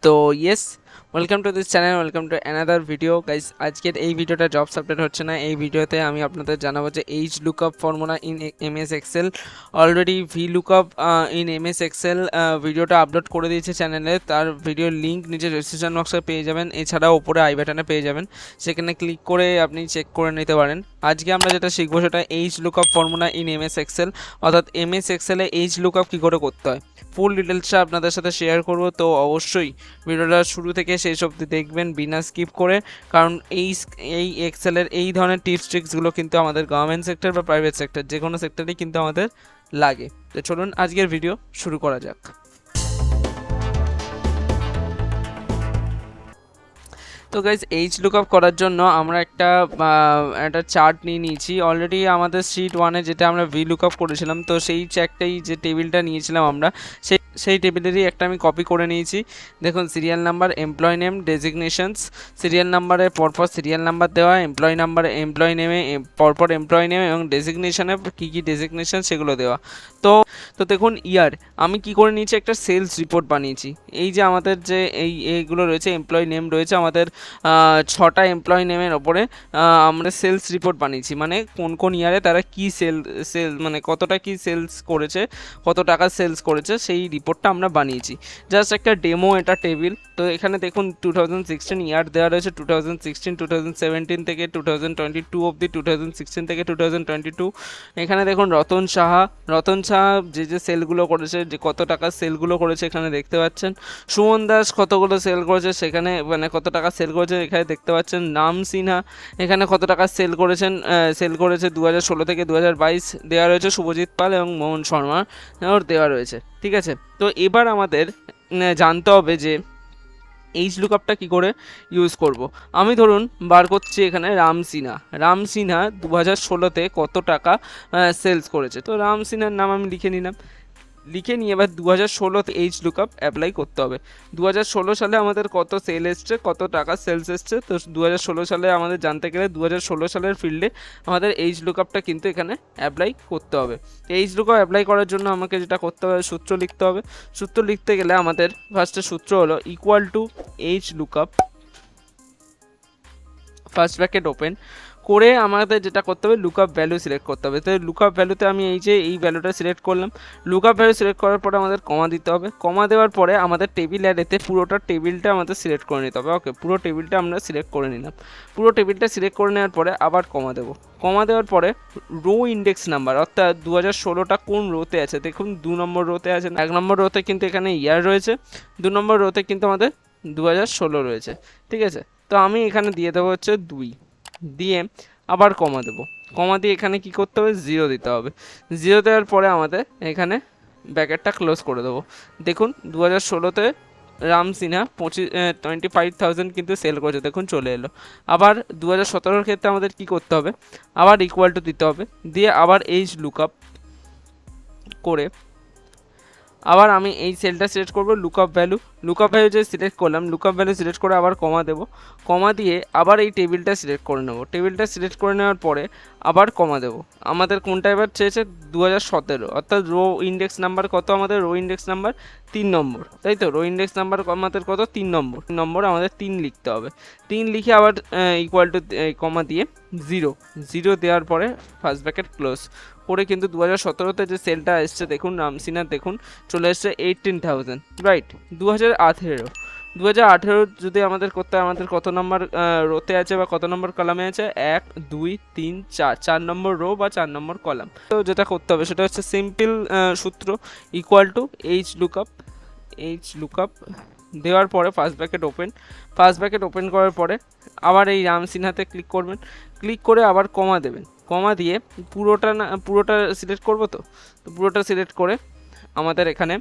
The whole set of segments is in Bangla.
তো yes, welcome to this channel, welcome to another video guys. আজকের এই ভিডিওটা জবস আপডেট হচ্ছে না, এই ভিডিওতে আমি আপনাদের জানাবো যে H lookup formula in MS Excel. Already V lookup in MS Excel ভিডিওটা আপলোড করে দিয়েছে চ্যানেলে, তার ভিডিওর লিঙ্ক নিচে ডেসক্রিপশন বক্সে পেয়ে যাবেন, এছাড়াও ওপরে আই বাটনে পেয়ে যাবেন, সেখানে ক্লিক করে আপনি চেক করে নিতে পারেন। আজকে আমরা যেটা শিখবো সেটা H lookup formula in MS Excel, অর্থাৎ এমএস এক্সেলে এইচ লুকআপ কী করে করতে হয়, ফুল ডিটেলসটা আপনাদের সাথে শেয়ার করব। তো অবশ্যই ভিডিওটা শুরু থেকে শেষ অবধি দেখবেন বিনা স্কিপ করে, কারণ এই এক্সেলের এই ধরনের টিপস ট্রিক্সগুলো কিন্তু আমাদের গভর্নমেন্ট সেক্টর বা প্রাইভেট সেক্টর যে কোনো সেক্টরেই কিন্তু আমাদের লাগে। তো চলুন আজকের ভিডিও শুরু করা যাক। তো গাইজ এইচ লুকআপ করার জন্য আমরা একটা চার্ট নিয়ে নিয়েছি অলরেডি আমাদের শিট 1-এ, যেটা আমরা ভি লুকআপ করেছিলাম। তো সেই চার্টটাই যে টেবিলটা নিয়েছিলাম আমরা, সেই টেবিলেরই একটা আমি কপি করে নিয়েছি। দেখুন, serial number, employee name, designations, serial নাম্বারের পরপর সিরিয়াল নাম্বার দেওয়া, এমপ্লয় নাম্বার, এমপ্লয় নেমে পরপর এমপ্লয় নেম এবং ডেজিগনেশনে কী কী ডেজিগনেশন সেগুলো দেওয়া। তো দেখুন ইয়ার আমি কি করে নিয়েছি, একটা সেলস রিপোর্ট বানিয়েছি। এই যে আমাদের যে এইগুলো রয়েছে, এমপ্লয় নেম রয়েছে আমাদের 6টা এমপ্লয় নেমের ওপরে আমরা সেলস রিপোর্ট বানিয়েছি, মানে কোন কোন ইয়ারে তারা কি সেল মানে কতটা কি সেলস করেছে, কত টাকা সেলস করেছে, সেই রিপোর্টটা আমরা বানিয়েছি। জাস্ট একটা ডেমো, এটা টেবিল। তো এখানে দেখুন 2016 ইয়ার দেওয়া রয়েছে, 2016, 2017 থেকে 2022 অবধি, 2016 থেকে 2022। এখানে দেখুন রতন সাহা যে সেলগুলো করেছে, যে কত টাকা সেলগুলো করেছে এখানে দেখতে পাচ্ছেন। সুমন দাস কতগুলো সেল করেছে সেখানে, মানে কত টাকা সেল করেছে এখানে দেখতে পাচ্ছেন। নাম সিনহা এখানে কত টাকা সেল করেছে 2016 থেকে 2022 দেওয়া রয়েছে। শুভজিৎ পাল এবং মোহন শর্মা দেওয়া রয়েছে। ঠিক আছে, তো এবার আমাদের জানতে হবে যে এইচ লুকআপটা কী করে ইউজ করব। আমি ধরুন বার করছি এখানে রাম সিনহা 2016-তে কত টাকা সেলস করেছে। তো রাম সিনহার নাম আমি লিখে নিয়ে এবার 2016-তে এইচ লুকআপ অ্যাপ্লাই করতে হবে। 2016 সালে আমাদের কত সেল এসছে, কত টাকা সেলস এসছে। তো 2016 সালে আমাদের জানতে গেলে 2016 সালের ফিল্ডে আমাদের এইচ লুকআপটা কিন্তু এখানে অ্যাপ্লাই করতে হবে। এইচ লুকআপ অ্যাপ্লাই করার জন্য আমাকে যেটা করতে হবে, সূত্র লিখতে হবে। সূত্র লিখতে গেলে আমাদের ফার্স্টে সূত্র হলো equal to H lookup, first bracket open করে আমাদের যেটা করতে হবে, লুকআপ ভ্যালু সিলেক্ট করতে হবে। তো লুকআপ ভ্যালুতে আমি এই ভ্যালুটা সিলেক্ট করলাম। লুকআপ ভ্যালু সিলেক্ট করার পরে আমাদের কমা দিতে হবে। কমা দেওয়ার পরে আমাদের টেবিল অ্যারেতে পুরোটা টেবিলটা আমাদের সিলেক্ট করে নিতে হবে। ওকে, পুরো টেবিলটা আমরা সিলেক্ট করে নিলাম। পুরো টেবিলটা সিলেক্ট করে নেওয়ার পরে আবার কমা দেবো। কমা দেওয়ার পরে রো ইন্ডেক্স নাম্বার, অর্থাৎ 2016টা কোন রোতে আছে, দেখুন 2 নম্বর রোতে আছে। 1 নম্বর রোতে কিন্তু এখানে ইয়ার রয়েছে, 2 নম্বর রোতে কিন্তু আমাদের 2016 রয়েছে। ঠিক আছে, তো আমি এখানে দিয়ে দেবো হচ্ছে 2, দিয়ে আবার কমা দেবো। কমা দিয়ে এখানে কি করতে হবে, 0 দিতে হবে। 0 দেওয়ার পরে আমাদের এখানে ব্র্যাকেটটা ক্লোজ করে দেবো। দেখুন 2016-তে রাম সিনহা 25,000 কিন্তু সেল করেছে, দেখুন চলে এলো। আবার 2017-র ক্ষেত্রে আমাদের কি করতে হবে, আবার ইকুয়াল টু দিতে হবে, দিয়ে আবার এইচ লুকআপ করে আবার আমি এই সেলটা সিলেক্ট করব, লুকআপ ভ্যালু যে সিলেক্ট করলাম, লুকআপ ভ্যালু সিলেক্ট করে আবার কমা দেবো। কমা দিয়ে আবার এই টেবিলটা সিলেক্ট করে নেব। টেবিলটা সিলেক্ট করে নেওয়ার পরে আবার কমা দেবো। আমাদের কোনটা এবার চেয়েছে, 2017, অর্থাৎ রো ইন্ডেক্স নাম্বার কত, আমাদের রো ইন্ডেক্স নাম্বার 3 নম্বর, তাই তো। রো ইন্ডেক্স নাম্বার আমাদের কত, 3 নম্বর আমাদের 3 লিখতে হবে। 3 লিখে আবার ইকুয়াল টু কমা দিয়ে 0 দেওয়ার পরে ফার্স্ট ব্র্যাকেট ক্লোজ করে কিন্তু 2017-তে যে সেলটা এসছে দেখুন, রামসিনার দেখুন চলে এসছে 18,000, রাইট। 2018 যদি আমাদের করতে হয়, আমাদের কত নম্বর রোতে আছে বা কত নম্বর কলামে আছে, 1 2 3 4 নম্বর রো বা 4 নম্বর কলাম। তো যেটা করতে হবে সেটা হচ্ছে সিম্পল সূত্র, ইকুয়াল টু এইচ লুকআপ দেওয়ার পরে ফার্স্ট ব্র্যাকেট ওপেন করার পরে আবার এই রাম সিনহাতে ক্লিক করবেন। ক্লিক করে আবার কমা দেবেন। কমা দিয়ে পুরোটা সিলেক্ট করব। তো পুরোটা সিলেক্ট করে আমাদের এখানে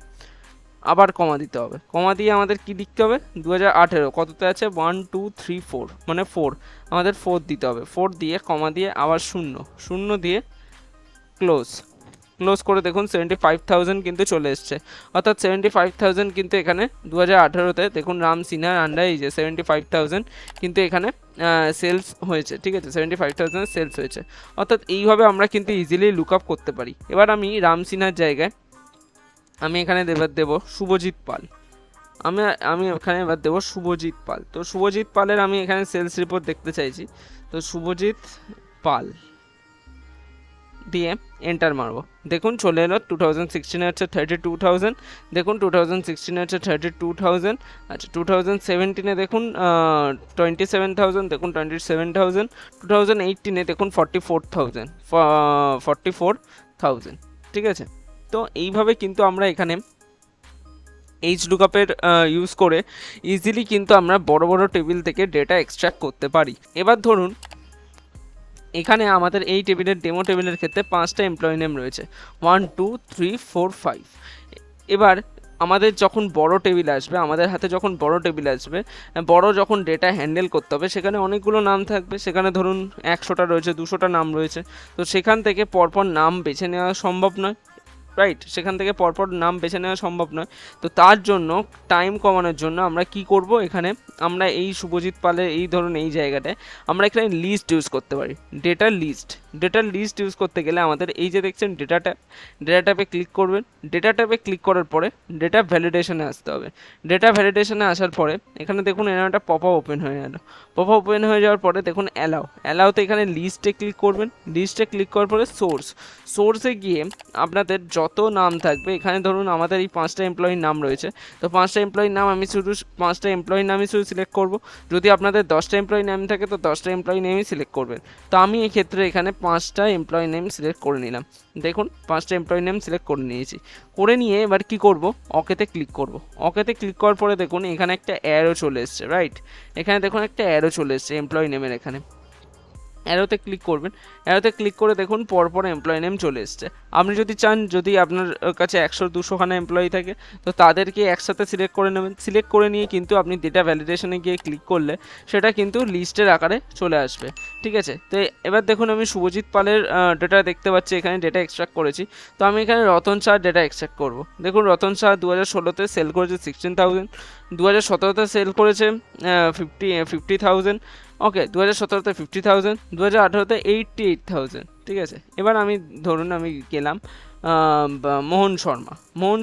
আবার কমা দিতে হবে। কমা দিয়ে আমাদের কি লিখতে হবে, 2018 কততে আছে, 1 2 3 4, মানে 4, আমাদের 4 দিতে হবে। 4 দিয়ে কমা দিয়ে আবার 0 দিয়ে ক্লোজ করে দেখুন 75,000 কিন্তু চলে এসছে। অর্থাৎ 75,000 কিন্তু এখানে 2018-তে দেখুন রাম সিনহার আন্ডারে এই যে 75,000 কিন্তু এখানে সেলস হয়েছে। ঠিক আছে, 75,000 সেলস হয়েছে। অর্থাৎ এইভাবে আমরা কিন্তু ইজিলি লুকআপ করতে পারি। এবার আমি রাম সিনহার জায়গায় আমি এখানে দেব শুভজিৎ পাল। আমি আমি ওখানে এবার দেবো শুভজিৎ পাল। তো শুভজিৎ পালের আমি এখানে সেলস রিপোর্ট দেখতে চাইছি। তো শুভজিৎ পাল দিয়ে এন্টার মারবো, দেখুন চলে এলো 2016 হচ্ছে 32,000, দেখুন 2016 হচ্ছে 32,000। আচ্ছা 2017 দেখুন 27,000, দেখুন 27,000। 2018 দেখুন 44,000, ঠিক আছে। তো এইভাবে কিন্তু আমরা এখানে H-Lookup-এর ইউজ করে ইজিলি কিন্তু আমরা বড় বড় টেবিল থেকে ডেটা এক্সট্র্যাক্ট করতে পারি। এবার ধরুন এখানে আমাদের এই টেবিলের ডেমো টেবিলের ক্ষেত্রে 5টা এমপ্লয়ি নেম রয়েছে, 1 2 3 4 5। এবার আমাদের যখন বড় টেবিল আসবে, আমাদের হাতে যখন বড় টেবিল আসবে, বড় যখন ডেটা হ্যান্ডেল করতে হবে, সেখানে অনেকগুলো নাম থাকবে, সেখানে ধরুন 100টা রয়েছে, 200টা নাম রয়েছে। তো সেখান থেকে পরপর নাম বেছে নেওয়া সম্ভব নয়, রাইট? সেখান থেকে পরপর নাম বেছে নেওয়া সম্ভব নয়। তো তার জন্য টাইম কমানোর জন্য আমরা কি করব, এখানে আমরা এই শুভজিৎ পালের এই ধরুন এই জায়গাটায় আমরা এখানে লিস্ট ইউজ করতে পারি, ডেটার লিস্ট ইউজ করতে গেলে আমাদের এই যে দেখছেন ডেটা ট্যাবে ক্লিক করবেন। ডেটা ট্যাবে ক্লিক করার পরে ডেটা ভ্যালিডেশনে আসতে হবে। ডেটা ভ্যালিডেশনে আসার পরে এখানে দেখুন এরকম একটা পপ আপ ওপেন হয়ে গেল। পপ আপ ওপেন হয়ে যাওয়ার পরে দেখুন অ্যালাউতে এখানে লিস্টে ক্লিক করবেন। লিস্টে ক্লিক করার পরে সোর্সে গিয়ে আপনাদের যত নাম থাকবে, এখানে ধরুন আমাদের এই 5টা এমপ্লয়ির নাম রয়েছে, তো 5টা এমপ্লয়ির নাম আমি শুধু 5টা এমপ্লয়ির নামই শুধু সিলেক্ট করব। যদি আপনাদের 10টা এমপ্লয়ি নেম থাকে তো 10টা এমপ্লয়ি নেমই সিলেক্ট করবেন। তো আমি এই ক্ষেত্রে এখানে 5টা এমপ্লয়ি নেম সিলেক্ট করে নিলাম। দেখুন 5টা এমপ্লয়ি নেম সিলেক্ট করে নিয়েছি। করে নিয়ে এবার কি করব, ওকেতে ক্লিক করব। ওকেতে ক্লিক করার পরে দেখুন এখানে একটা অ্যারো চলে এসছে, রাইট? এখানে দেখুন একটা অ্যারো চলে এসছে এমপ্লয়ি নেমের এখানে। অ্যারোতে ক্লিক করবেন। অ্যারোতে ক্লিক করে দেখুন পরপর এমপ্লয়ি নেম চলে এসছে। আপনি যদি চান, যদি আপনার কাছে 100-200খানা এমপ্লয়ি থাকে, তো তাদেরকে একসাথে সিলেক্ট করে নেবেন। সিলেক্ট করে নিয়ে কিন্তু আপনি ডেটা ভ্যালিডেশনে গিয়ে ক্লিক করলে সেটা কিন্তু লিস্টের আকারে চলে আসবে, ঠিক আছে। তো এবার দেখুন আমি শুভজিৎ পালের ডেটা দেখতে পাচ্ছি, এখানে ডেটা এক্সট্রাক্ট করেছি। তো আমি এখানে রতন শাহ ডেটা এক্সট্রাক্ট করব। দেখুন রতন শাহ 2016-তে সেল করেছে 16,000, 2017-তে সেল করেছে 50,000। ওকে, 2017-তে 50,000, 2018-তে 88,000, ঠিক আছে। এবার আমি ধরুন আমি গেলাম মোহন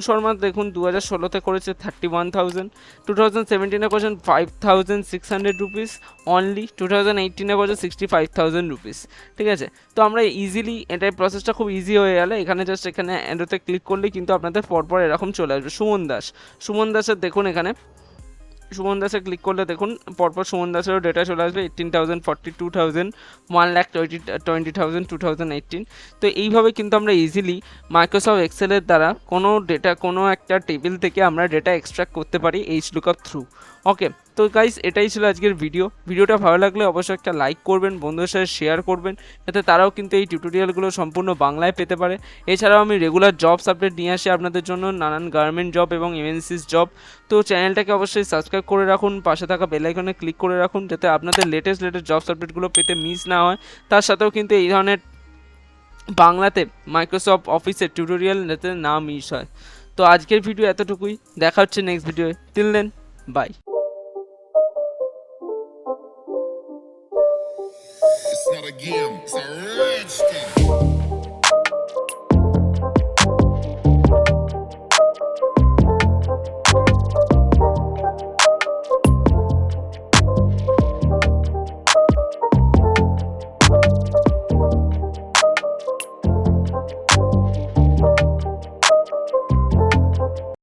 শর্মা দেখুন 2016-তে করেছে 31,000, 2017-এ করেছেন 5,600 রুপিস অনলি, 2018-এ করেছে 65,000 রুপিস, ঠিক আছে। তো আমরা ইজিলি এটাই প্রসেসটা খুব ইজি হয়ে গেলে এখানে জাস্ট এখানে অ্যান্ড্রোতে ক্লিক করলেই কিন্তু আপনাদের পরপর এরকম চলে আসবে। সুমন দাসের দেখুন এখানে সুমন দাসে ক্লিক করলে দেখুন পরপর সুমন দাসেরও ডেটা চলে আসবে 18,000, 42,000, 1,20,000, 2018। তো এইভাবে কিন্তু আমরা ইজিলি মাইক্রোসফট এক্সেলের দ্বারা কোনো একটা টেবিল থেকে আমরা ডেটা এক্সট্র্যাক্ট করতে পারি H-Lookup থ্রু। ওকে, তো গাইস এটাই ছিল আজকের ভিডিওটা ভালো লাগলে অবশ্যই একটা লাইক করবেন, বন্ধুদের সাথে শেয়ার করবেন, যাতে তারাও কিন্তু এই টিউটোরিয়ালগুলো সম্পূর্ণ বাংলায় পেতে পারে। এছাড়াও আমি রেগুলার জবস আপডেট নিয়ে আসি আপনাদের জন্য, নানান গার্মেন্ট জব এবং এমএনসিস জব। তো চ্যানেলটাকে অবশ্যই সাবস্ক্রাইব করে রাখুন, পাশে থাকা বেল আইকনে ক্লিক করে রাখুন, যাতে আপনাদের লেটেস্ট জবস আপডেটগুলো পেতে মিস না হয়। তার সাথেও কিন্তু এই ধরনের বাংলাতে মাইক্রোসফট অফিসের টিউটোরিয়াল যাতে না মিস হয়। তো আজকের ভিডিও এতটুকুই, দেখা হচ্ছে নেক্সট ভিডিওয়ে। Till then, bye. It's not a game, it's a rich thing.